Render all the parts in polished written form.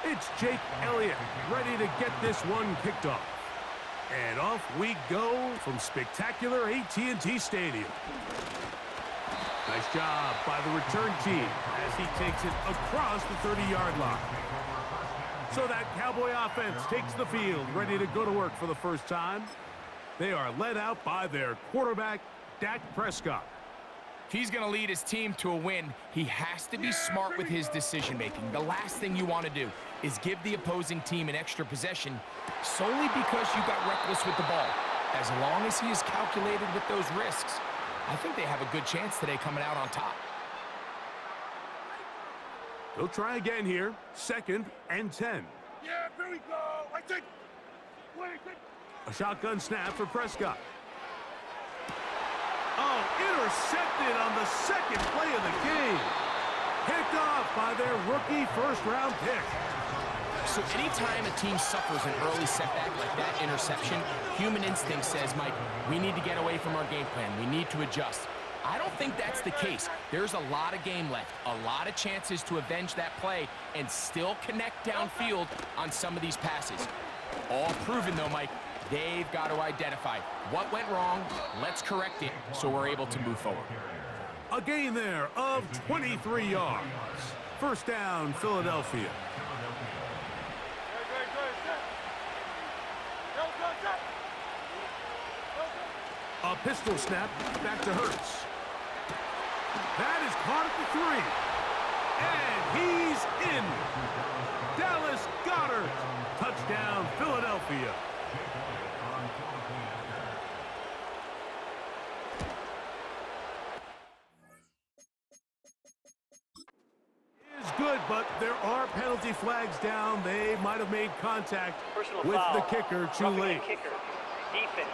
It's Jake Elliott ready to get this one kicked off. And off we go from spectacular AT&T Stadium. Nice job by the return team as he takes it across the 30-yard line. So that Cowboy offense takes the field, ready to go to work for the first time. They are led out by their quarterback, Dak Prescott. If he's going to lead his team to a win, he has to be smart with his decision-making. The last thing you want to do is give the opposing team an extra possession solely because you got reckless with the ball. As long as he is calculated with those risks, I think they have a good chance today coming out on top. They'll try again here. 2nd and 10. Yeah, here we go. A shotgun snap for Prescott. Oh, intercepted on the second play of the game. Picked off by their rookie first-round pick. So anytime a team suffers an early setback like that interception, human instinct says, Mike, we need to get away from our game plan. We need to adjust. I don't think that's the case. There's a lot of game left, a lot of chances to avenge that play and still connect downfield on some of these passes. All proven, though, Mike. They've got to identify what went wrong, let's correct it so we're able to move forward. A gain there of 23 yards. First down, Philadelphia. A pistol snap back to Hurts. That is caught at the 3. And he's in. Dallas Goedert. Touchdown, Philadelphia. Good, but there are penalty flags down. They might have made contact with the kicker too late. Defense.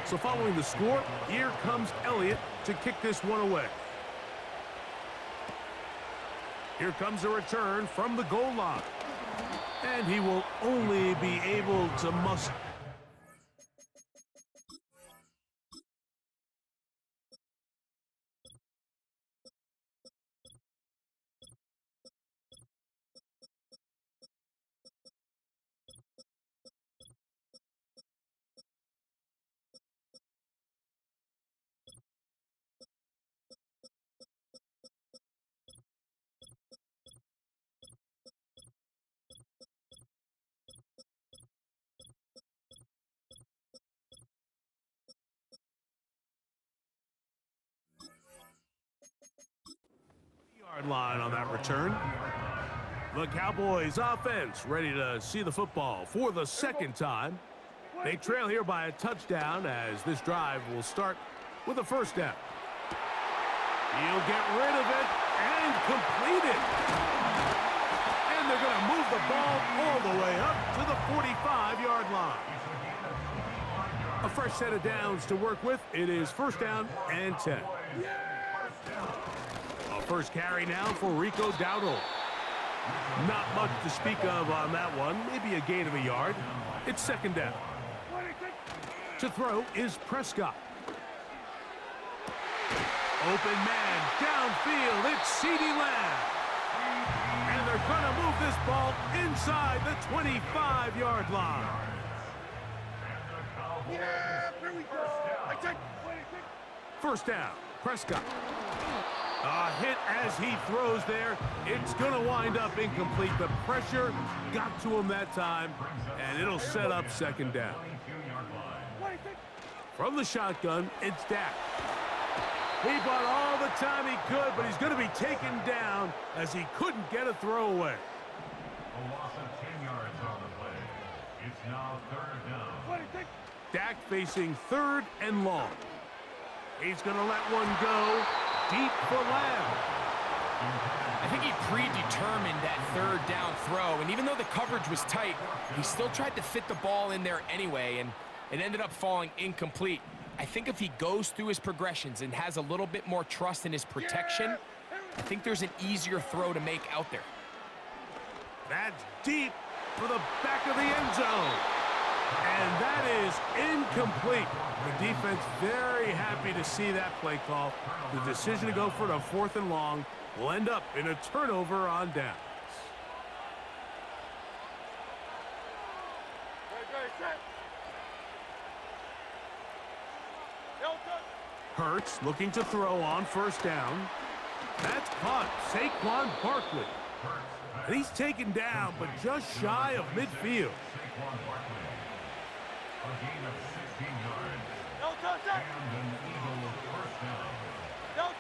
So following the score, here comes Elliott to kick this one away. Here comes a return from the goal line. And he will only be able to muster. Yard line on that return. The Cowboys offense ready to see the football for the second time. They trail here by a touchdown as this drive will start with a first down. He'll get rid of it and complete it. And they're going to move the ball all the way up to the 45-yard line. A fresh set of downs to work with. It is first down and 10. First carry now for Rico Dowdle. Not much to speak of on that one. Maybe a gain of a yard. It's second down. To throw is Prescott. Open man downfield. It's CeeDee Lamb. And they're going to move this ball inside the 25-yard line. Yeah, here we go. First down, Prescott. A hit as he throws there. It's going to wind up incomplete. The pressure got to him that time, and it'll set up second down. From the shotgun, it's Dak. He bought all the time he could, but he's going to be taken down as he couldn't get a throwaway. A loss of 10 yards on the play. It's now third down. Dak facing third and long. He's going to let one go. Deep for Lamb. I think he predetermined that third down throw, and even though the coverage was tight, he still tried to fit the ball in there anyway, and it ended up falling incomplete. I think if he goes through his progressions and has a little bit more trust in his protection, I think there's an easier throw to make out there. That's deep for the back of the end zone. And that is incomplete. The defense very happy to see that play call. The decision to go for it on 4th and long will end up in a turnover on downs. Hurts looking to throw on 1st down. That's caught. Saquon Barkley. And he's taken down, but just shy of midfield. Saquon Barkley. A gain of 16 yards. And an Eagle first down.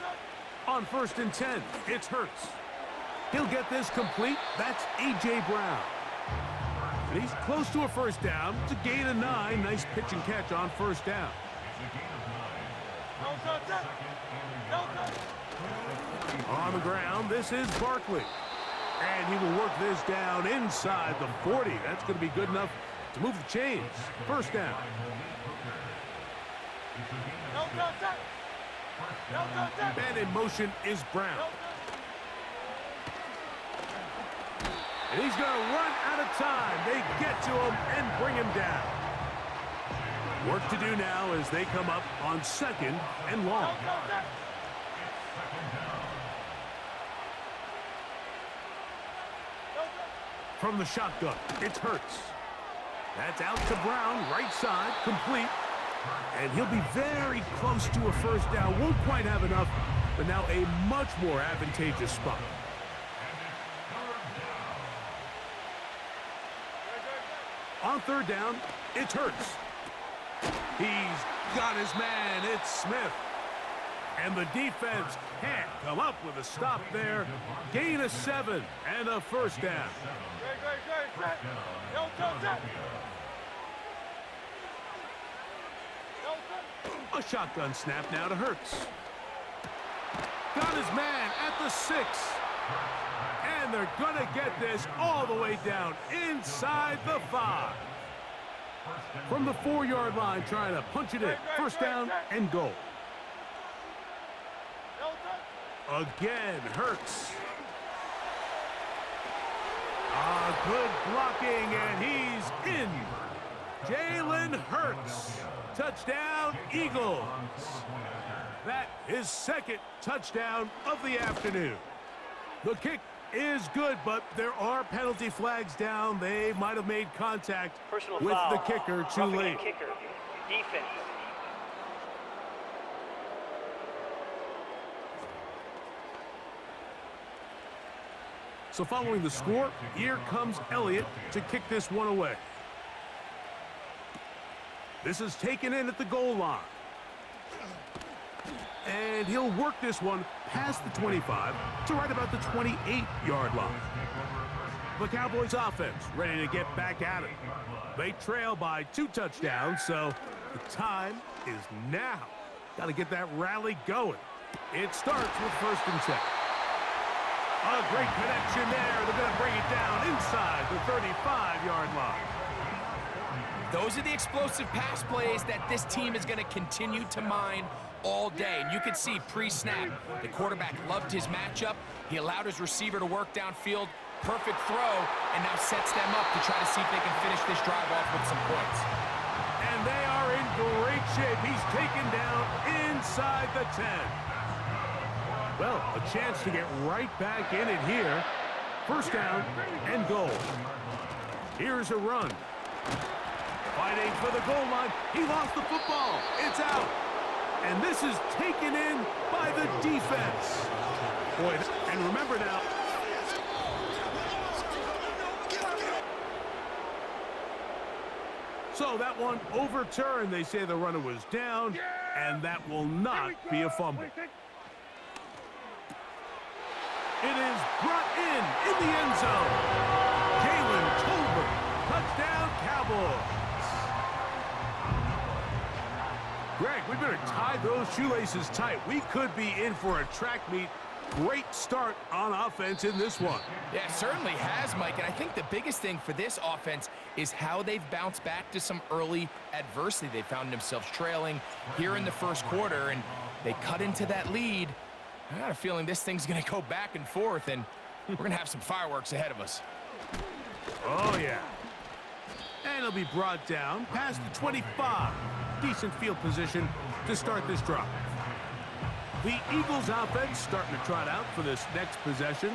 On 1st and 10, it's Hurts. He'll get this complete. That's A.J. Brown. And he's close to a 1st down. It's a gain of 9. Nice pitch and catch on 1st down. It's a gain of 9. On the ground, this is Barkley. And he will work this down inside the 40. That's going to be good enough to move the chains. 1st down. Man in motion is Brown. And he's going to run out of time. They get to him and bring him down. Work to do now as they come up on 2nd and long. From the shotgun, it's Hurts. That's out to Brown, right side, complete. And he'll be very close to a 1st down. Won't quite have enough, but now a much more advantageous spot. On 3rd down, it's Hurts. He's got his man. It's Smith. And the defense can't come up with a stop there. Gain of 7 and a 1st down. A shotgun snap now to Hurts. Got his man at the 6. And they're going to get this all the way down inside the 5. From the 4-yard line, trying to punch it in. 1st down and goal. Again, Hurts. Good blocking, and he's in. Jalen Hurts. Touchdown, Eagles. That is 2nd touchdown of the afternoon. The kick is good, but there are penalty flags down. They might have made contact with the kicker too late. Kicker. Defense. So following the score, here comes Elliott to kick this one away. This is taken in at the goal line. And he'll work this one past the 25 to right about the 28-yard line. The Cowboys offense ready to get back at it. They trail by 2 touchdowns, so the time is now. Got to get that rally going. It starts with 1st and 10. A great connection there. They're going to bring it down inside the 35-yard line. Those are the explosive pass plays that this team is going to continue to mine all day. And you can see pre-snap, the quarterback loved his matchup. He allowed his receiver to work downfield. Perfect throw, and now sets them up to try to see if they can finish this drive off with some points. And they are in great shape. He's taken down inside the 10. Well, a chance to get right back in it here. 1st down and goal. Here's a run. Fighting for the goal line. He lost the football. It's out. And this is taken in by the defense. Boy, and remember now. So that one overturned. They say the runner was down, and that will not be a fumble. It is brought in the end zone. Jalen Tolbert, touchdown Cowboys. Greg, we better tie those shoelaces tight. We could be in for a track meet. Great start on offense in this one. Yeah, it certainly has, Mike. And I think the biggest thing for this offense is how they've bounced back to some early adversity. They found themselves trailing here in the 1st quarter, and they cut into that lead. I got a feeling this thing's going to go back and forth, and we're going to have some fireworks ahead of us. Oh, yeah. And a he'll be brought down past the 25. Decent field position to start this drive. The Eagles offense starting to trot out for this next possession.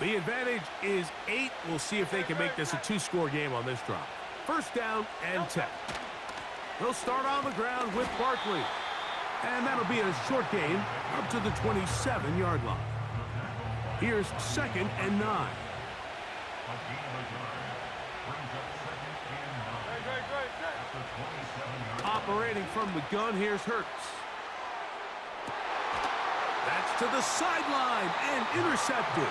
The advantage is 8. We'll see if they can make this a 2-score game on this drive. First down and 10. They'll start on the ground with Barkley. And that'll be a short gain up to the 27-yard line. Here's 2nd and 9. Operating from the gun, here's Hurts. That's to the sideline and intercepted.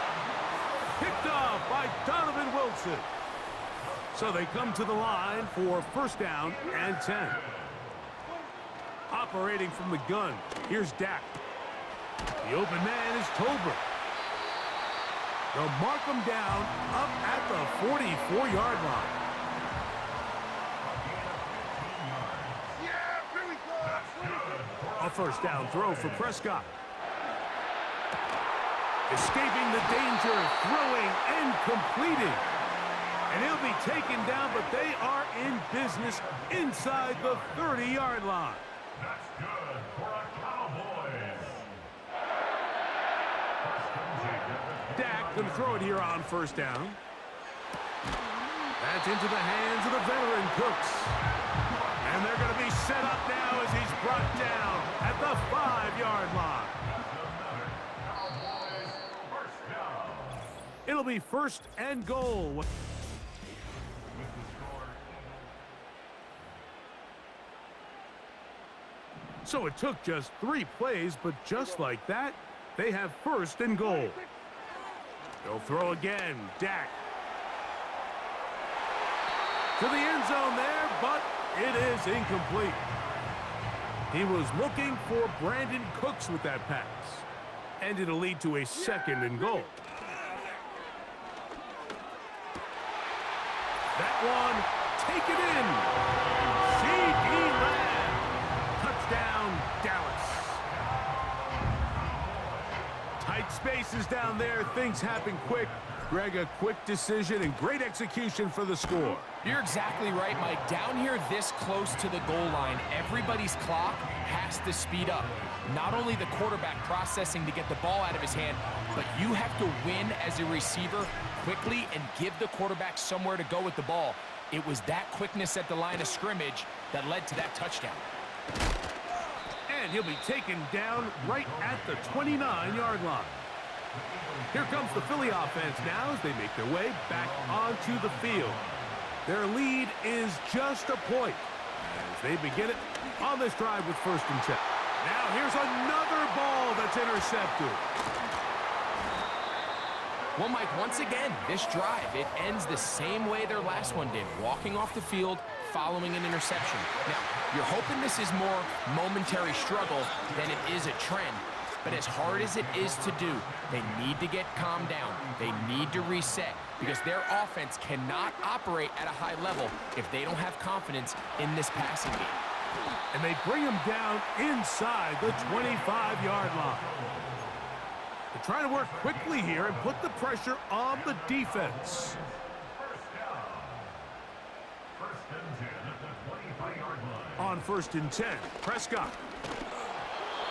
Picked off by Donovan Wilson. So they come to the line for first down and 10. Operating from the gun, here's Dak. The open man is Tolbert. They'll mark him down up at the 44-yard line. A first down throw for Prescott. Escaping the danger, throwing and completing. And he'll be taken down, but they are in business inside the 30-yard line. That's good for a Cowboys. Dak going to throw it here on first down. That's into the hands of the veteran Cooks. And they're going to be set up now as he's brought down at the 5-yard line. It'll be first and goal. So it took just 3 plays, but just like that, they have first and goal. They'll throw again. Dak. To the end zone there, but it is incomplete. He was looking for Brandon Cooks with that pass. And it'll lead to a 2nd and goal. That one, take it in. C.D. Lamb. Touchdown, Dallas. Tight spaces down there. Things happen quick. Greg, a quick decision and great execution for the score. You're exactly right, Mike. Down here this close to the goal line, everybody's clock has to speed up. Not only the quarterback processing to get the ball out of his hand, but you have to win as a receiver quickly and give the quarterback somewhere to go with the ball. It was that quickness at the line of scrimmage that led to that touchdown. And he'll be taken down right at the 29-yard line. Here comes the Philly offense now as they make their way back onto the field. Their lead is just a point as they begin it on this drive with first and 10. Now here's another ball that's intercepted. Well, Mike, once again, this drive, it ends the same way their last one did, walking off the field following an interception. Now, you're hoping this is more momentary struggle than it is a trend. But as hard as it is to do, they need to get calmed down. They need to reset because their offense cannot operate at a high level if they don't have confidence in this passing game. And they bring him down inside the 25-yard line. They're trying to work quickly here and put the pressure on the defense. On first and 10, Prescott.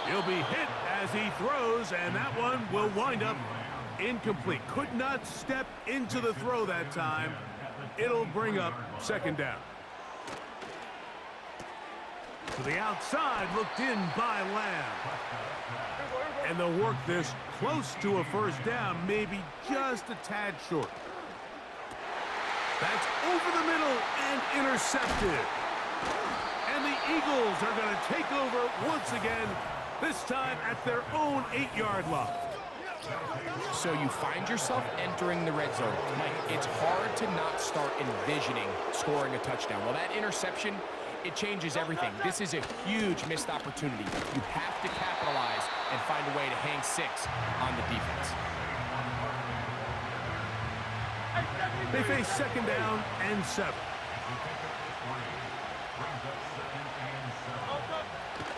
He'll be hit as he throws, and that one will wind up incomplete. Could not step into the throw that time. It'll bring up second down. To the outside, looked in by Lamb. And they'll work this close to a first down, maybe just a tad short. That's over the middle and intercepted. And the Eagles are going to take over once again, this time at their own 8-yard line. So you find yourself entering the red zone. Mike, it's hard to not start envisioning scoring a touchdown. Well, that interception, it changes everything. This is a huge missed opportunity. You have to capitalize and find a way to hang 6 on the defense. They face second down and 7.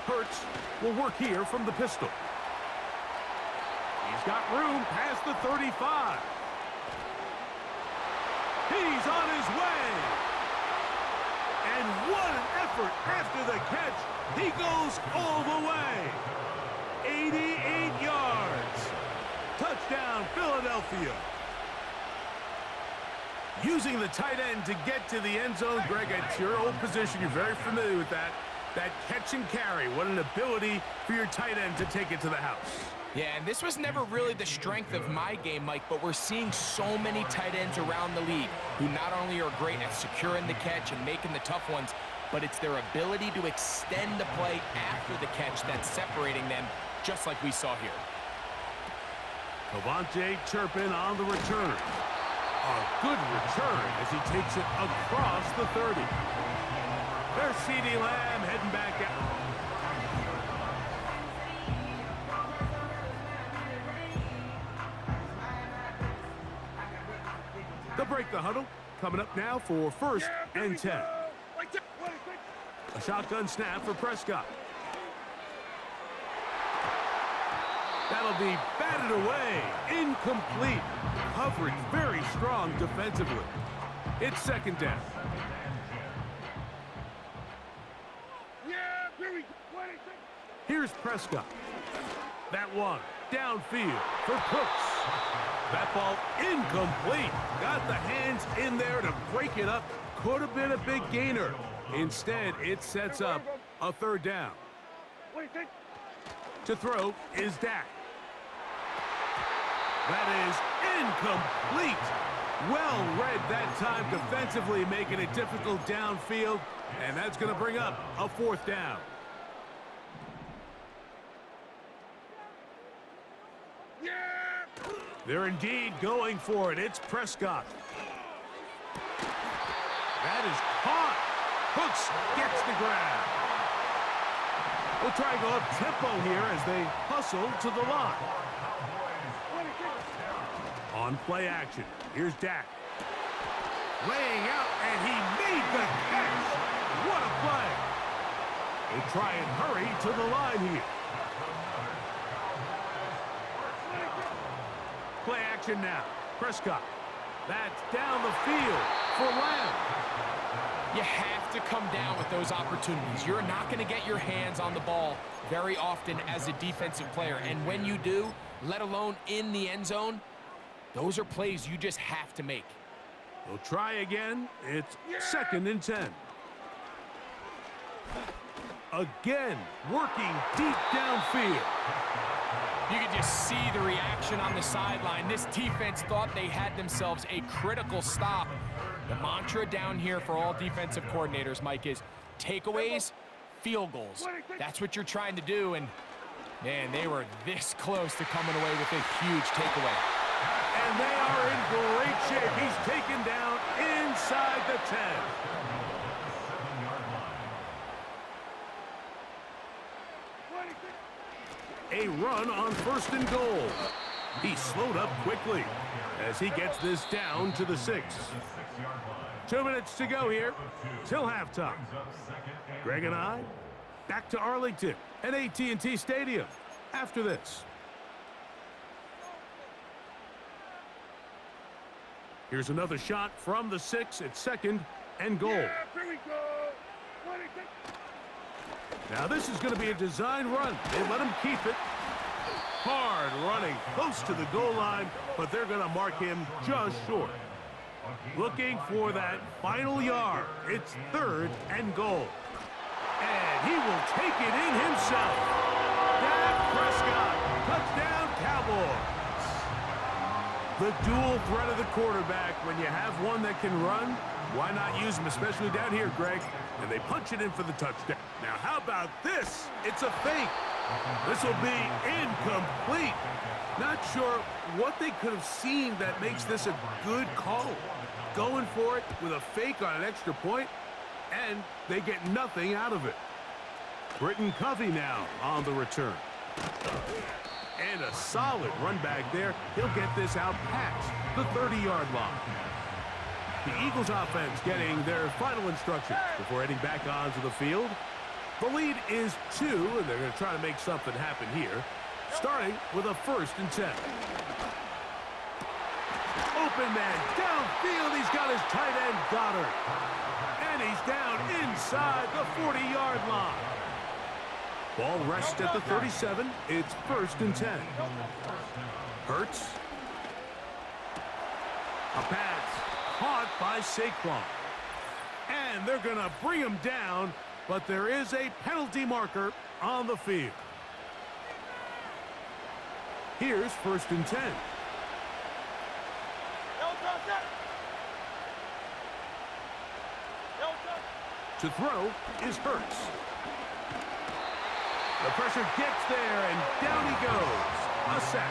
Hurts will work here from the pistol. He's got room past the 35. He's on his way. effort after the catch. He goes all the way. 88 yards. Touchdown, Philadelphia. Using the tight end to get to the end zone. Greg, it's your old position. You're very familiar with that. That catch and carry. What an ability for your tight end to take it to the house. Yeah, and this was never really the strength of my game, Mike, but we're seeing so many tight ends around the league who not only are great at securing the catch and making the tough ones, but it's their ability to extend the play after the catch that's separating them, just like we saw here. Cavante Turpin on the return. A good return as he takes it across the 30. There's CeeDee Lamb heading back out. They'll break the huddle. Coming up now for 1st and 10. A shotgun snap for Prescott. That'll be batted away. Incomplete. Coverage very strong defensively. It's 2nd down. Here's Prescott. That one downfield for Cooks. That ball incomplete. Got the hands in there to break it up. Could have been a big gainer. Instead, it sets up a 3rd down. To throw is Dak. That is incomplete. Well read that time defensively, making it difficult downfield. And that's going to bring up a 4th down. They're indeed going for it. It's Prescott. That is caught. Cooks gets the grab. We'll try and go up tempo here as they hustle to the line. On play action, here's Dak. Laying out, and he made the catch. What a play. They try and hurry to the line here. Play action now. Prescott. That's down the field for Lamb. You have to come down with those opportunities. You're not going to get your hands on the ball very often as a defensive player. And when you do, let alone in the end zone, those are plays you just have to make. They'll try again. It's 2nd and 10. Again, working deep downfield. You can just see the reaction on the sideline. This defense thought they had themselves a critical stop. The mantra down here for all defensive coordinators, Mike, is takeaways, field goals. That's what you're trying to do, and, man, they were this close to coming away with a huge takeaway. And they are in great shape. He's taken down inside the 10. A run on 1st and goal. He slowed up quickly as he gets this down to the 6. 2 minutes to go here till halftime. Greg and I back to Arlington at AT&T Stadium after this. Here's another shot from the 6 at 2nd and goal. Now this is going to be a design run. They let him keep it. Hard running close to the goal line, but they're going to mark him just short. Looking for that final yard. It's 3rd and goal. And he will take it in himself. Dak Prescott, touchdown Cowboys. The dual threat of the quarterback. When you have one that can run, why not use him, especially down here, Greg? And they punch it in for the touchdown. Now, how about this? It's a fake. This will be incomplete. Not sure what they could have seen that makes this a good call. Going for it with a fake on an extra point, and they get nothing out of it. Britton Covey now on the return. And a solid run back there. He'll get this out past the 30-yard line. The Eagles offense getting their final instructions before heading back onto the field. The lead is 2, and they're going to try to make something happen here, starting with a 1st and 10. Open man downfield. He's got his tight end Goddard. And he's down inside the 40-yard line. Ball rests at the 37. It's 1st and 10. Hurts. A pass caught by Saquon. And they're going to bring him down, but there is a penalty marker on the field. Here's 1st and 10. To throw is Hurts. The pressure gets there, and down he goes. A sack.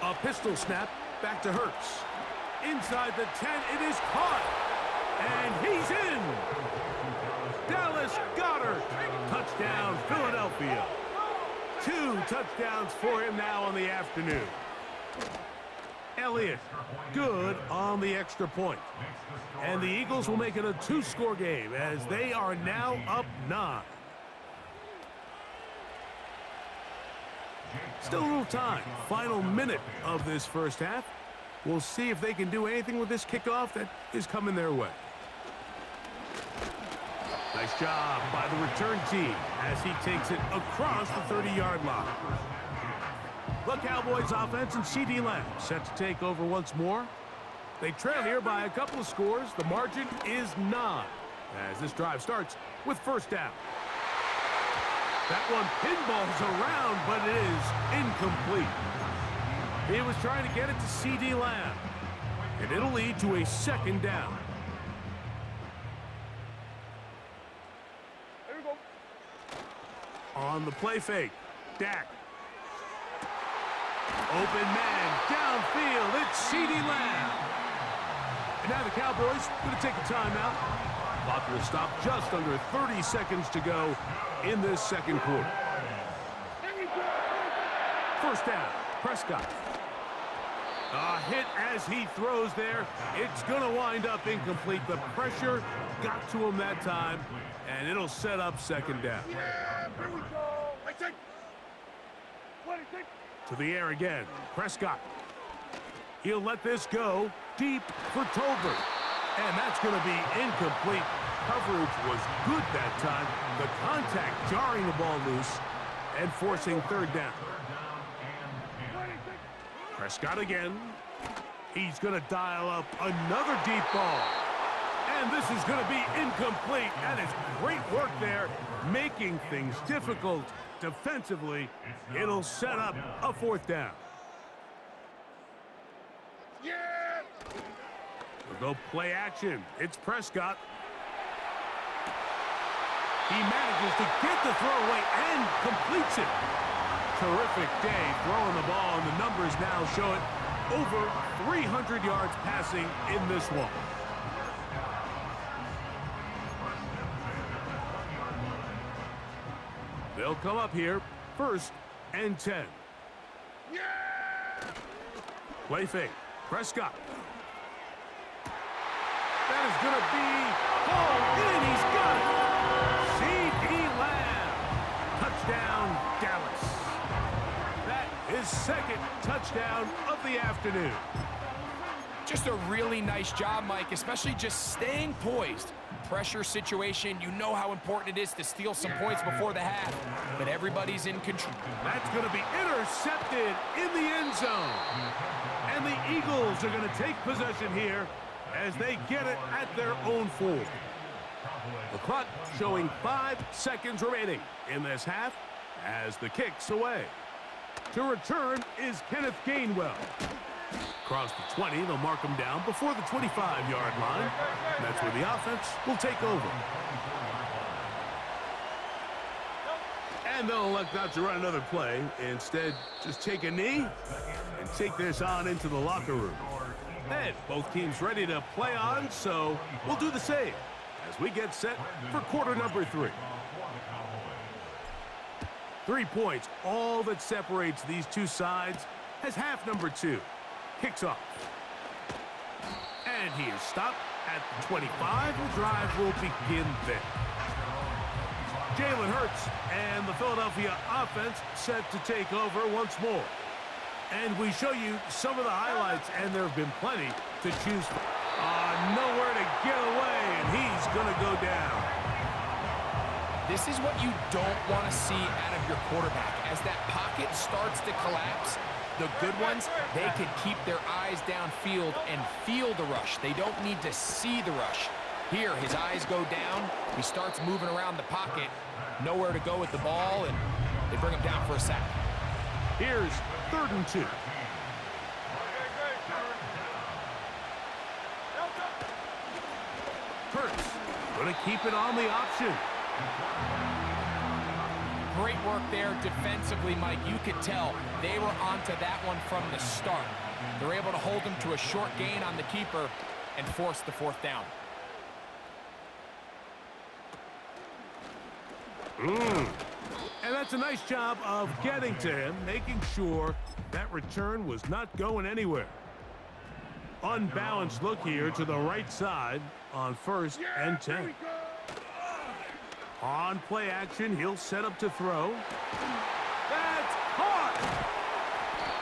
A pistol snap back to Hurts. Inside the 10, it is caught. And he's in. Dallas Goedert. Touchdown, Philadelphia. 2 touchdowns for him now on the afternoon. Elliott, good on the extra point. And the Eagles will make it a 2-score game as they are now up 9. Still a little time. Final minute of this first half. We'll see if they can do anything with this kickoff that is coming their way. Nice job by the return team as he takes it across the 30-yard line. The Cowboys offense and C.D. Lamb set to take over once more. They trail here by a couple of scores. The margin is 9 as this drive starts with 1st down. That one pinballs around, but it is incomplete. He was trying to get it to C.D. Lamb, and it'll lead to a 2nd down. On the play fake, Dak. Open man, downfield, it's C.D. Lamb. And now the Cowboys going to take a timeout. Clock will stop just under 30 seconds to go in this 2nd quarter. 1st down, Prescott. A hit as he throws there. It's going to wind up incomplete. The pressure got to him that time, and it'll set up 2nd down. Yeah, here we go. To the air again, Prescott. He'll let this go deep for Tolbert. And that's going to be incomplete. Coverage was good that time. The contact jarring the ball loose and forcing 3rd down. Prescott again. He's going to dial up another deep ball. And this is going to be incomplete. That is great work there, making things difficult defensively. It'll set up a 4th down. Yeah! We'll go play action. It's Prescott. He manages to get the throw away and completes it. Terrific day throwing the ball, and the numbers now show it. Over 300 yards passing in this one. They'll come up here, 1st and 10. Yeah! Play fake. Prescott. That is going to be hauled in. He's got it. C.D. Lamb. Touchdown, Dallas. That is 2nd touchdown of the afternoon. Just a really nice job, Mike, especially just staying poised. Pressure situation, you know how important it is to steal some points before the half, but everybody's in control. That's going to be intercepted in the end zone. And the Eagles are going to take possession here as they get it at their own 4. The clock showing 5 seconds remaining in this half as the kick's away. To return is Kenneth Gainwell. Across the 20, they'll mark him down before the 25-yard line. And that's where the offense will take over. And they'll elect not to run another play. Instead, just take a knee and take this on into the locker room. And both teams ready to play on, so we'll do the same as we get set for quarter number 3. 3 points, all that separates these two sides, as half number 2 kicks off. And he is stopped at the 25. The drive will begin there. Jalen Hurts and the Philadelphia offense set to take over once more. And we show you some of the highlights, and there have been plenty to choose from. Nowhere to get away, and he's going to go down. This is what you don't want to see out of your quarterback. As that pocket starts to collapse, the good ones, they can keep their eyes downfield and feel the rush. They don't need to see the rush. Here, his eyes go down. He starts moving around the pocket. Nowhere to go with the ball, and they bring him down for a sack. Here's 3rd and 2. Hurts going to keep it on the option. Great work there defensively, Mike. You could tell they were onto that one from the start. They're able to hold him to a short gain on the keeper and force the 4th down. And that's a nice job of getting to him, making sure that return was not going anywhere. Unbalanced look here to the right side on 1st and 10. On play action, he'll set up to throw. That's caught!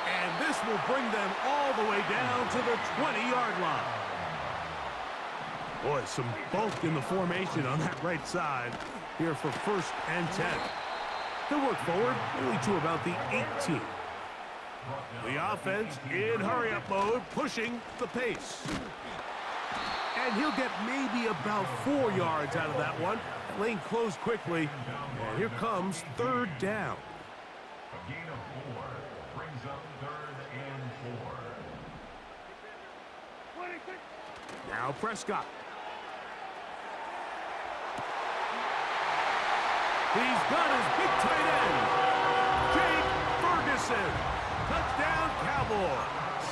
And this will bring them all the way down to the 20-yard line. Boy, some bulk in the formation on that right side here for 1st and 10. He'll work forward only to about the 18. The offense in hurry-up mode, pushing the pace. And he'll get maybe about 4 yards out of that one. That lane closed quickly, and here comes 3rd down. A gain of 4 brings up 3rd and 4. Now Prescott. He's got his big tight end, Jake Ferguson. Touchdown, Cowboys.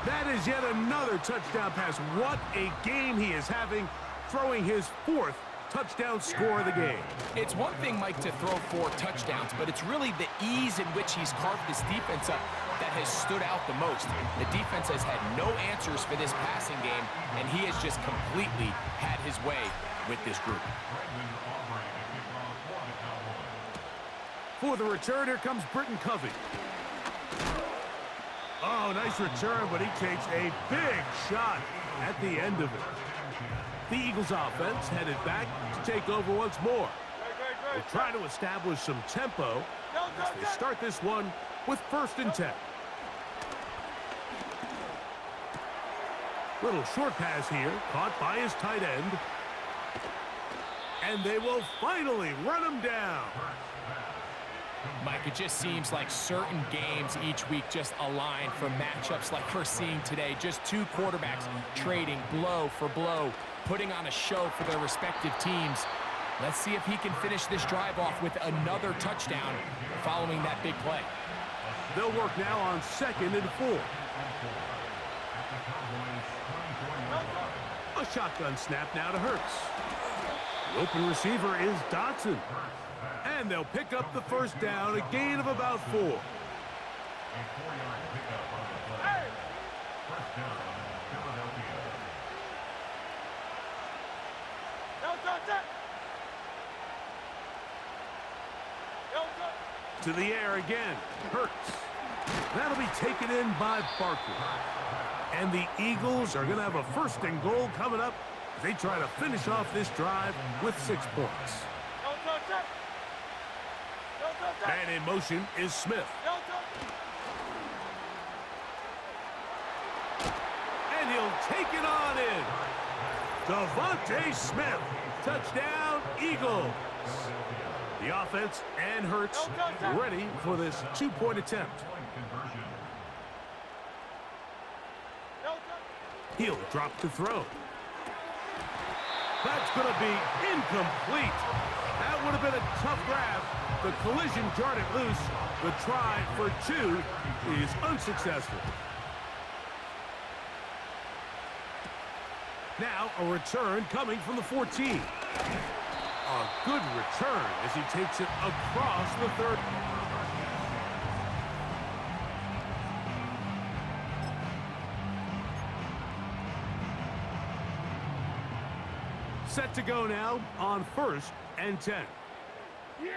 That is yet another touchdown pass. What a game he is having, throwing his 4th touchdown score of the game. It's one thing, Mike, to throw 4 touchdowns, but it's really the ease in which he's carved this defense up that has stood out the most. The defense has had no answers for this passing game, and he has just completely had his way with this group. For the return, here comes Britton Covey. Oh, nice return, but he takes a big shot at the end of it. The Eagles offense headed back to take over once more. They'll try to establish some tempo as they start this one with 1st and 10. Little short pass here, caught by his tight end. And they will finally run him down. Mike, it just seems like certain games each week just align for matchups like we're seeing today. Just 2 quarterbacks trading blow for blow, putting on a show for their respective teams. Let's see if he can finish this drive off with another touchdown following that big play. They'll work now on 2nd and 4. A shotgun snap now to Hurts. The open receiver is Dotson. And they'll pick up the 1st down, a gain of about 4. A 4-yard pickup on the play. 1st down, Philadelphia. To the air again, Hurts. That'll be taken in by Barkley. And the Eagles are going to have a 1st and goal coming up as they try to finish off this drive with 6 points. And in motion is Smith. And he'll take it on in. Devontae Smith. Touchdown, Eagles. The offense and Hurts ready for this 2-point attempt. He'll drop to throw. That's going to be incomplete. That would have been a tough grab. The collision jarred it loose. The try for 2 is unsuccessful. Now a return coming from the 14. A good return as he takes it across the 30. Set to go now on 1st and 10. Yeah!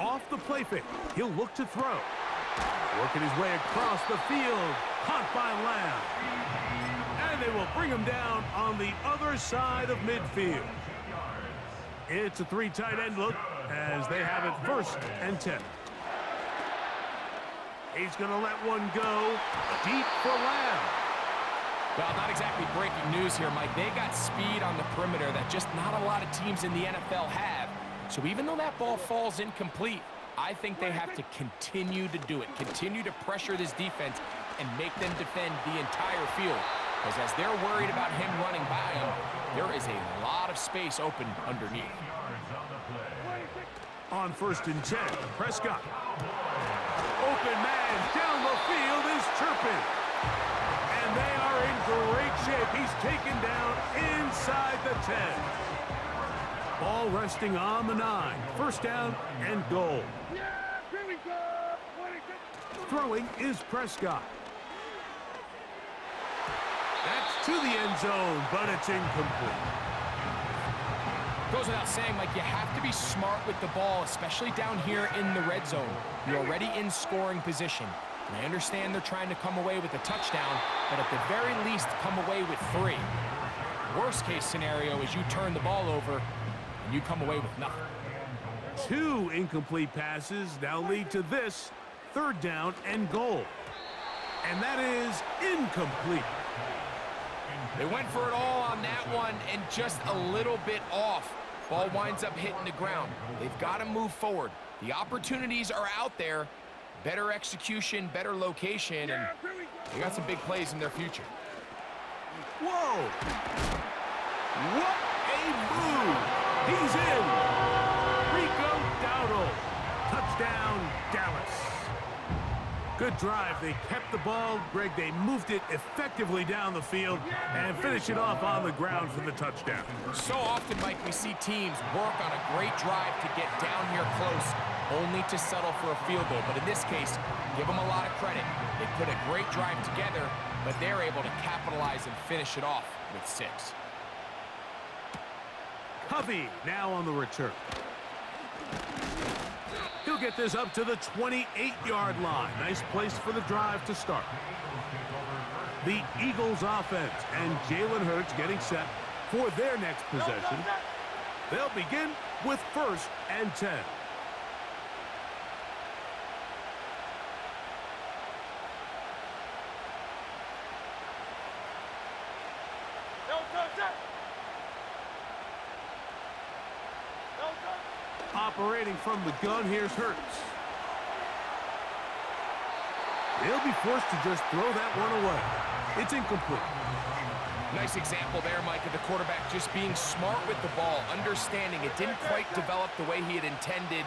Off the play fake. He'll look to throw. Working his way across the field. Caught by Lamb. And they will bring him down on the other side of midfield. It's a 3 tight end look as they have it 1st and 10. He's going to let one go deep for Lamb. Well, not exactly breaking news here, Mike. They got speed on the perimeter that just not a lot of teams in the NFL have. So even though that ball falls incomplete, I think they have to continue to do it. Continue to pressure this defense and make them defend the entire field. Because as they're worried about him running by him, there is a lot of space open underneath. On 1st and 10, Prescott. Open man down the field is Turpin. And they are in great shape. He's taken down inside the 10. Ball resting on the 9. 1st down and goal. Yeah, here we go! Throwing is Prescott. That's to the end zone, but it's incomplete. Goes without saying, Mike, you have to be smart with the ball, especially down here in the red zone. You're already in scoring position. And I understand they're trying to come away with a touchdown, but at the very least, come away with 3. Worst case scenario is you turn the ball over and you come away with nothing. 2 incomplete passes now lead to this 3rd down and goal. And that is incomplete. They went for it all on that one and just a little bit off. Ball winds up hitting the ground. They've got to move forward. The opportunities are out there. Better execution, better location, and they got some big plays in their future. Whoa! What a move! He's in! Rico Dowdle. Touchdown, Dallas. Good drive. They kept the ball. Greg, they moved it effectively down the field and finish it off on the ground for the touchdown. So often, Mike, we see teams work on a great drive to get down here close, only to settle for a field goal. But in this case, give them a lot of credit. They put a great drive together, but they're able to capitalize and finish it off with 6. Covey now on the return. He'll get this up to the 28-yard line. Nice place for the drive to start. The Eagles offense and Jalen Hurts getting set for their next possession. They'll begin with 1st and 10. Operating from the gun, here's Hurts. They'll be forced to just throw that one away. It's incomplete. Nice example there, Mike, of the quarterback just being smart with the ball, understanding it didn't quite develop the way he had intended.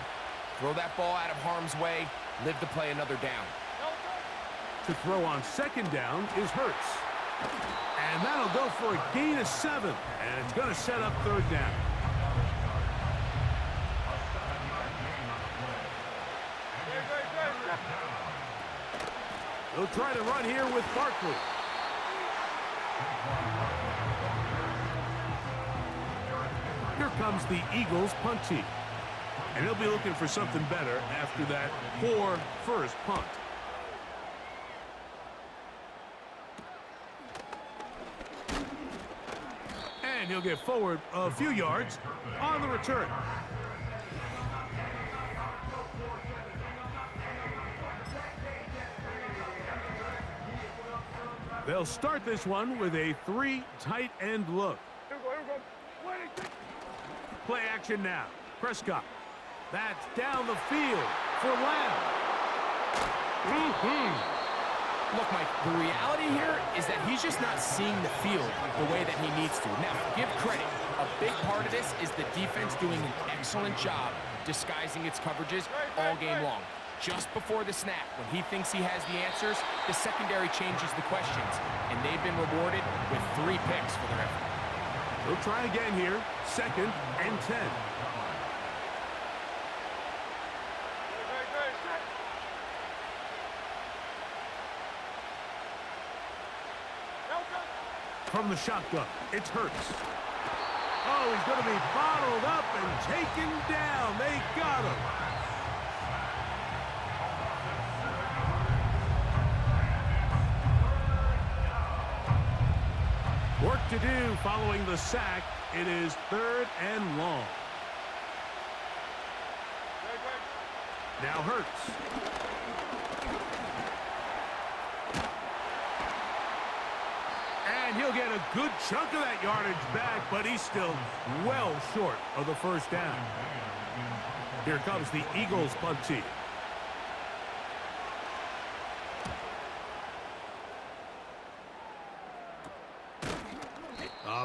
Throw that ball out of harm's way, live to play another down. To throw on 2nd down is Hurts. And that'll go for a gain of 7. And it's going to set up 3rd down. They'll try to run here with Barkley. Here comes the Eagles punt team. And he'll be looking for something better after that poor first punt. And he'll get forward a few yards on the return. They'll start this one with a 3 tight end look. Play action now. Prescott. That's down the field for Lamb. Look, Mike, the reality here is that he's just not seeing the field the way that he needs to. Now, give credit. A big part of this is the defense doing an excellent job disguising its coverages all game long. Just before the snap, when he thinks he has the answers, the secondary changes the questions, and they've been rewarded with 3 picks for their effort. They'll try again here, 2nd and 10. From the shotgun, it's Hurts. Oh, he's going to be bottled up and taken down. They got him. Work to do following the sack. It is 3rd and long. Now Hurts. And he'll get a good chunk of that yardage back, but he's still well short of the first down. Here comes the Eagles punt team.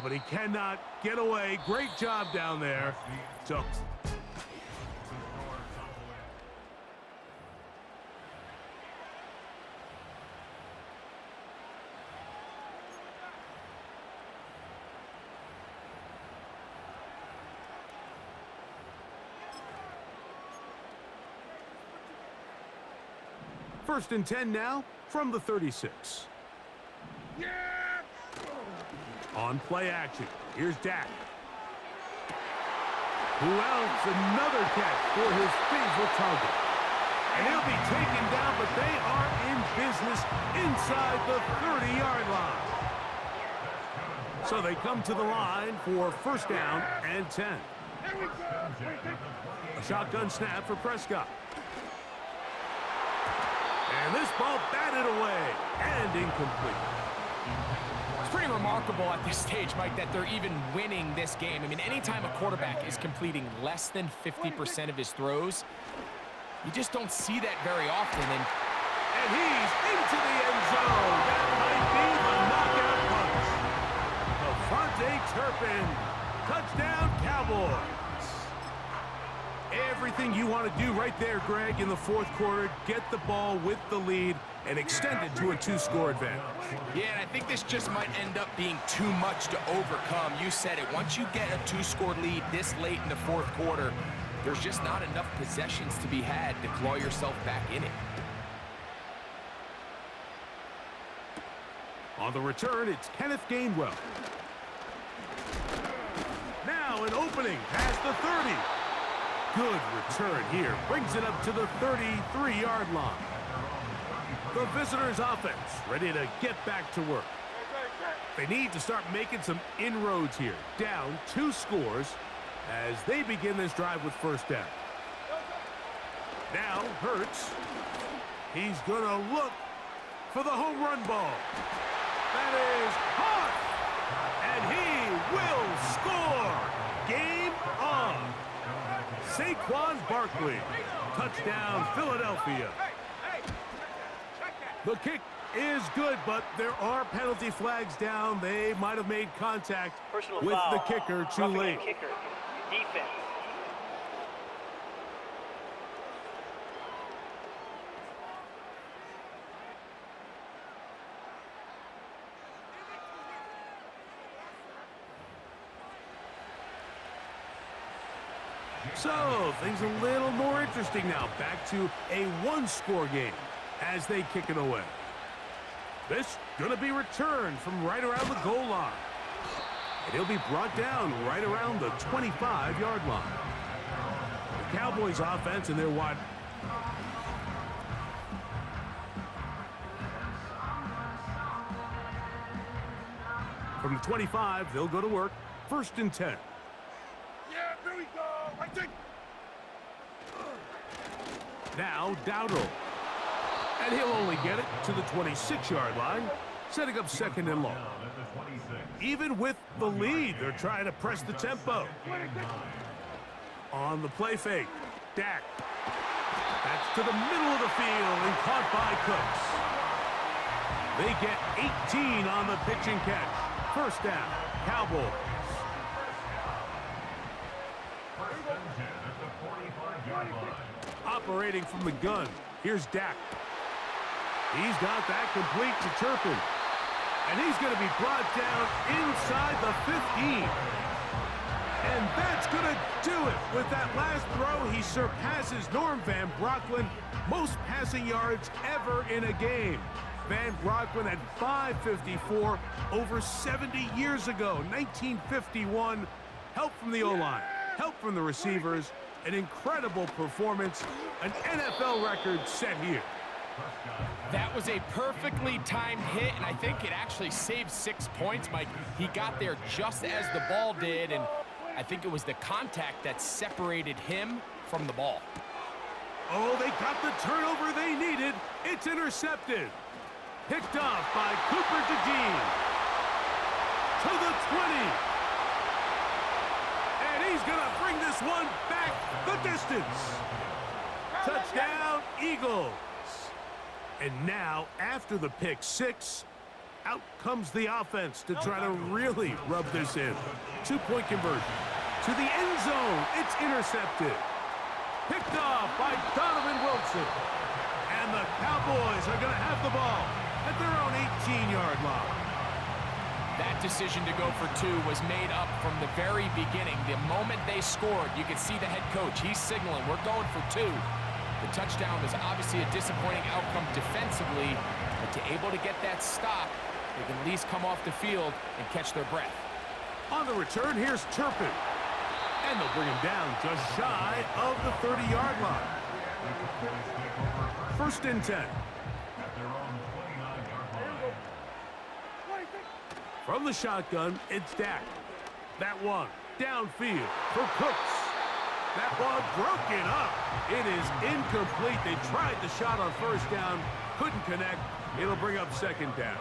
But he cannot get away. Great job down there. So First and 10 now from the 36. Yeah! On play action, here's Dak. Who else? Another catch for his favorite target. And he'll be taken down, but they are in business inside the 30-yard line. So they come to the line for first down and 10. There we go! A shotgun snap for Prescott. And this ball batted away and incomplete. It's pretty remarkable at this stage, Mike, that they're even winning this game. I mean, anytime a quarterback is completing less than 50% of his throws, you just don't see that very often. And he's into the end zone. That might be the knockout punch. Devontae Turpin. Touchdown, Cowboys. Everything you want to do right there, Greg, in the fourth quarter. Get the ball with the lead and extend it to a 2-score advantage. yeah, and I think this just might end up being too much to overcome. You said it. Once you get a 2-score lead this late in the fourth quarter, there's just not enough possessions to be had to claw yourself back in it. On the return, it's Kenneth Gainwell. Now an opening past the 30. Good return here. Brings it up to the 33-yard line. The visitors' offense ready to get back to work. They need to start making some inroads here. Down 2 scores as they begin this drive with first down. Now Hurts. He's going to look for the home run ball. That is hot. And he will score. Game on. Saquon Barkley. Touchdown, Philadelphia. The kick is good, but there are penalty flags down. They might have made contact with the kicker too late. Kicker. Defense. So, things a little more interesting now. Back to a 1-score game as they kick it away. This going to be returned from right around the goal line. And he'll be brought down right around the 25-yard line. The Cowboys offense and their wide. From the 25, they'll go to work. First and 10. Yeah, here we go! I think... Now Dowdle. And he'll only get it to the 26-yard line, setting up second and long. Even with the lead, they're trying to press the tempo. On the play fake, Dak. That's to the middle of the field and caught by Cooks. They get 18 on the pitch and catch. First down, Cowboys. Operating from the gun, here's Dak. He's got that complete to Turpin. And he's going to be brought down inside the 15. And that's going to do it. With that last throw, he surpasses Norm Van Brocklin. Most passing yards ever in a game. Van Brocklin had 554 over 70 years ago, 1951. Help from the O-line, help from the receivers, an incredible performance, an NFL record set here. That was a perfectly timed hit, and I think it actually saved 6 points, Mike. He got there just as the ball did, and I think it was the contact that separated him from the ball. Oh, they got the turnover they needed. It's intercepted. Picked off by Cooper DeJean. To the 20. And he's going to bring this one back the distance. Touchdown, Eagles. And now, after the pick six, out comes the offense to try to really rub this in. 2-point conversion. To the end zone. It's intercepted. Picked off by Donovan Wilson. And the Cowboys are going to have the ball at their own 18-yard line. That decision to go for 2 was made up from the very beginning. The moment they scored, you could see the head coach. He's signaling, we're going for 2. The touchdown was obviously a disappointing outcome defensively, but to able to get that stop, they can at least come off the field and catch their breath. On the return, here's Turpin. And they'll bring him down just shy of the 30-yard line. 1st and 10. From the shotgun, it's Dak. That one downfield for Cooks. That one broken up. It is incomplete. They tried the shot on 1st down, couldn't connect. It'll bring up 2nd down.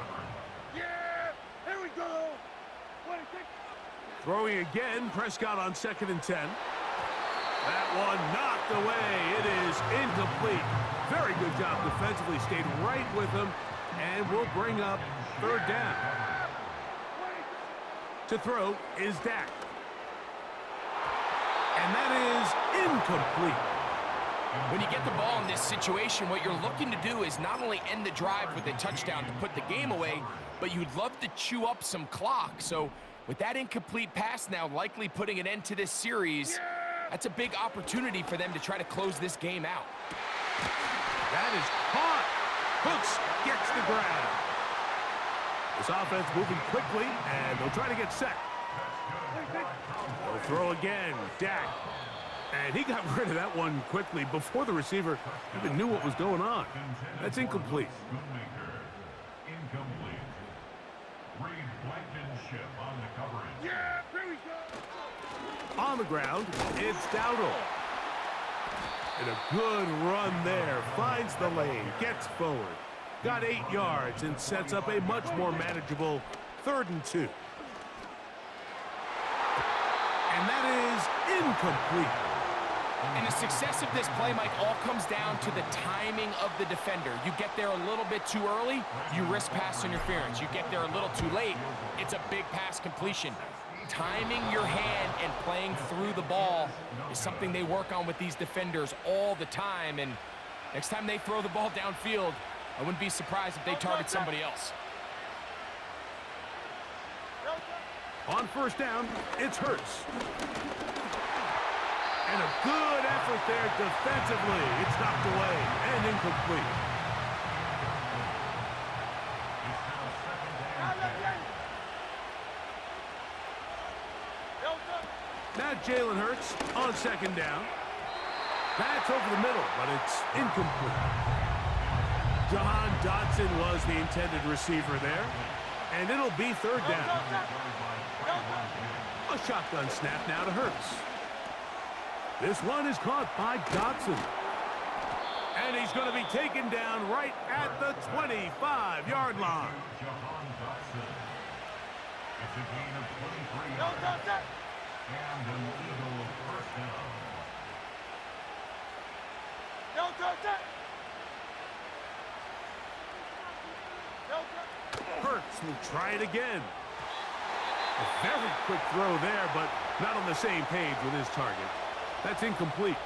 Yeah, here we go. Throwing again, Prescott on 2nd and 10. That one knocked away. It is incomplete. Very good job defensively. Stayed right with him, and will bring up 3rd down. To throw is Dak. And that is incomplete. When you get the ball in this situation, what you're looking to do is not only end the drive with a touchdown to put the game away, but you'd love to chew up some clock. So with that incomplete pass now likely putting an end to this series, that's a big opportunity for them to try to close this game out. That is caught. Hooks gets the grab. This offense moving quickly, and they'll try to get set. They'll throw again. Dak. And he got rid of that one quickly before the receiver even knew what was going on. That's incomplete. Incomplete. Reed Blankenship on the coverage. Yeah, here we go. On the ground, it's Dowdle. And a good run there. Finds the lane, gets forward. Got 8 yards and sets up a much more manageable 3rd and 2. And that is incomplete. And the success of this play, Mike, all comes down to the timing of the defender. You get there a little bit too early, you risk pass interference. You get there a little too late, it's a big pass completion. Timing your hand and playing through the ball is something they work on with these defenders all the time. And next time they throw the ball downfield, I wouldn't be surprised if they target somebody else. On 1st down, it's Hurts. And a good effort there defensively. It's knocked away and incomplete. Now Jalen Hurts on 2nd down. That's over the middle, but it's incomplete. Jahan Dotson was the intended receiver there. And it'll be 3rd down. A shotgun snap now to Hurts. This one is caught by Dotson. And he's going to be taken down right at the 25-yard line. Jahan Dotson. It's a gain of 23 yards. And an Eagle 1st down. Hurts will try it again. A very quick throw there, but not on the same page with his target. That's incomplete.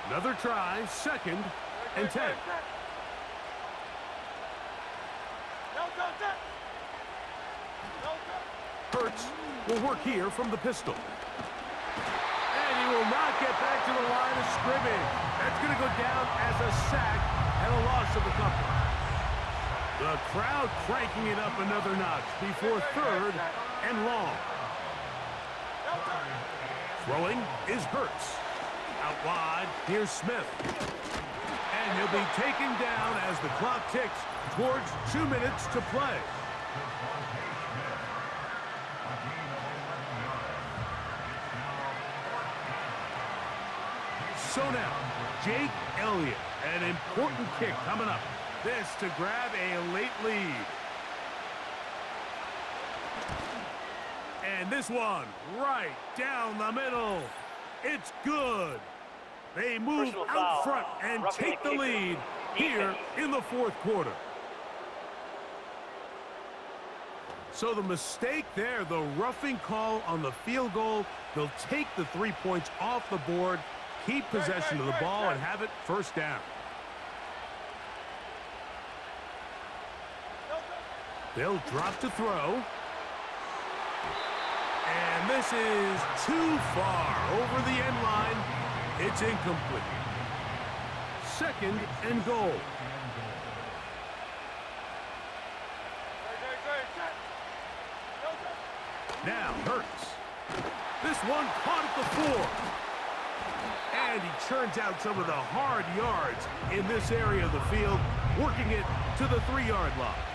Another try, 2nd and 10. Hurts will work here from the pistol. And he will not get back to the line of scrimmage. That's going to go down as a sack and a loss of a couple. The crowd cranking it up another notch before 3rd and long. Throwing is Hurts. Out wide, here's Smith. And he'll be taken down as the clock ticks towards 2 minutes to play. So now, Jake Elliott, an important kick coming up. This to grab a late lead. And this one right down the middle. It's good. They move out front and take the lead here in the fourth quarter. So the mistake there, the roughing call on the field goal, they'll take the 3 points off the board, keep possession of the ball, and have it first down. They'll drop to throw. And this is too far over the end line. It's incomplete. Second and goal. Now Hurts. This one caught at the 4. And he churns out some of the hard yards in this area of the field, working it to the 3-yard line.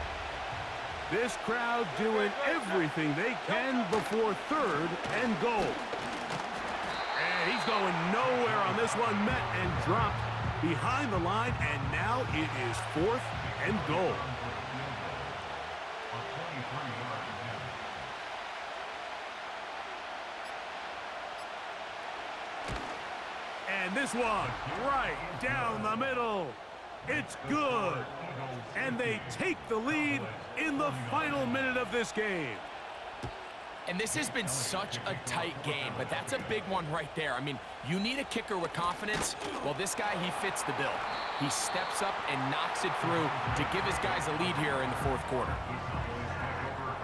This crowd doing everything they can before third and goal. And he's going nowhere on this one, met and dropped behind the line, and now it is fourth and goal. And this one right down the middle. It's good. And they take the lead in the final minute of this game. And this has been such a tight game, but that's a big one right there. I mean, you need a kicker with confidence. Well, this guy, he fits the bill. He steps up and knocks it through to give his guys a lead here in the fourth quarter.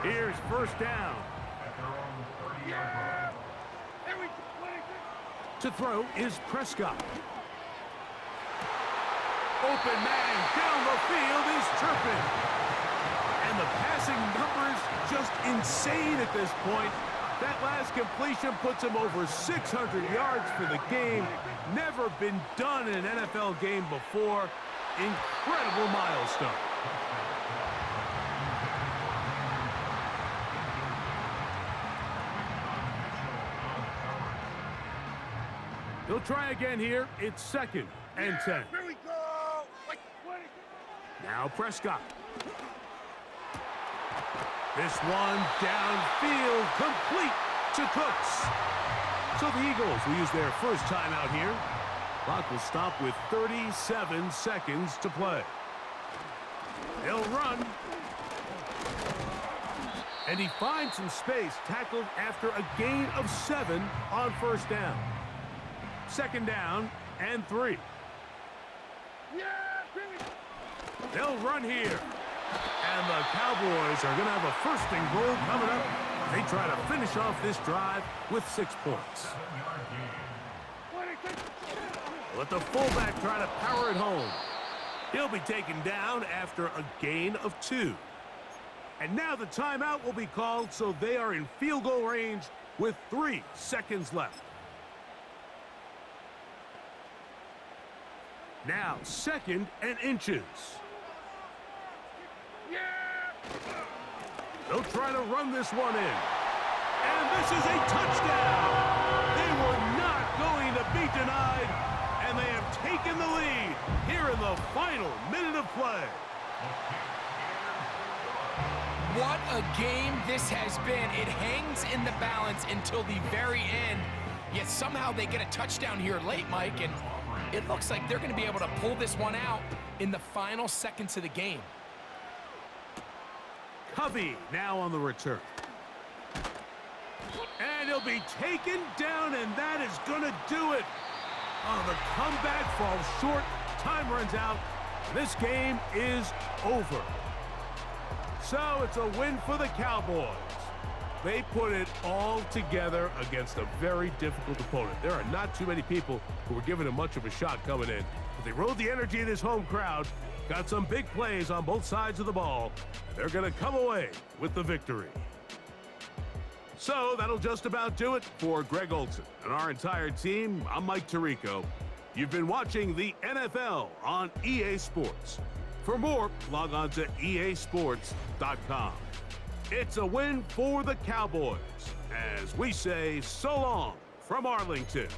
Here's first down. To throw is Prescott. Open man down the field is Turpin. And the passing numbers just insane at this point. That last completion puts him over 600 yards for the game. Never been done in an NFL game before. Incredible milestone. He'll try again here. It's second and 10. Here we go. Now Prescott. This one downfield, complete to Cooks. So the Eagles will use their first timeout here. Clock will stop with 37 seconds to play. They'll run. And he finds some space, tackled after a gain of 7 on first down. Second down and 3. They'll run here. And the Cowboys are going to have a first and goal coming up. They try to finish off this drive with 6 points. Let the fullback try to power it home. He'll be taken down after a gain of 2. And now the timeout will be called, so they are in field goal range with 3 seconds left. Now, second and inches. They'll try to run this one in. And this is a touchdown. They were not going to be denied, and they have taken the lead here in the final minute of play. What a game this has been. It hangs in the balance until the very end, yet somehow they get a touchdown here late, Mike, and it looks like they're going to be able to pull this one out in the final seconds of the game. Covey now on the return. And he'll be taken down, and that is going to do it. Oh, the comeback falls short. Time runs out. This game is over. So it's a win for the Cowboys. They put it all together against a very difficult opponent. There are not too many people who were giving him much of a shot coming in. But they rode the energy of this home crowd, got some big plays on both sides of the ball, and they're going to come away with the victory. So that'll just about do it for Greg Olson and our entire team. I'm Mike Tirico. You've been watching the NFL on EA Sports. For more, log on to easports.com. It's a win for the Cowboys, as we say so long from Arlington.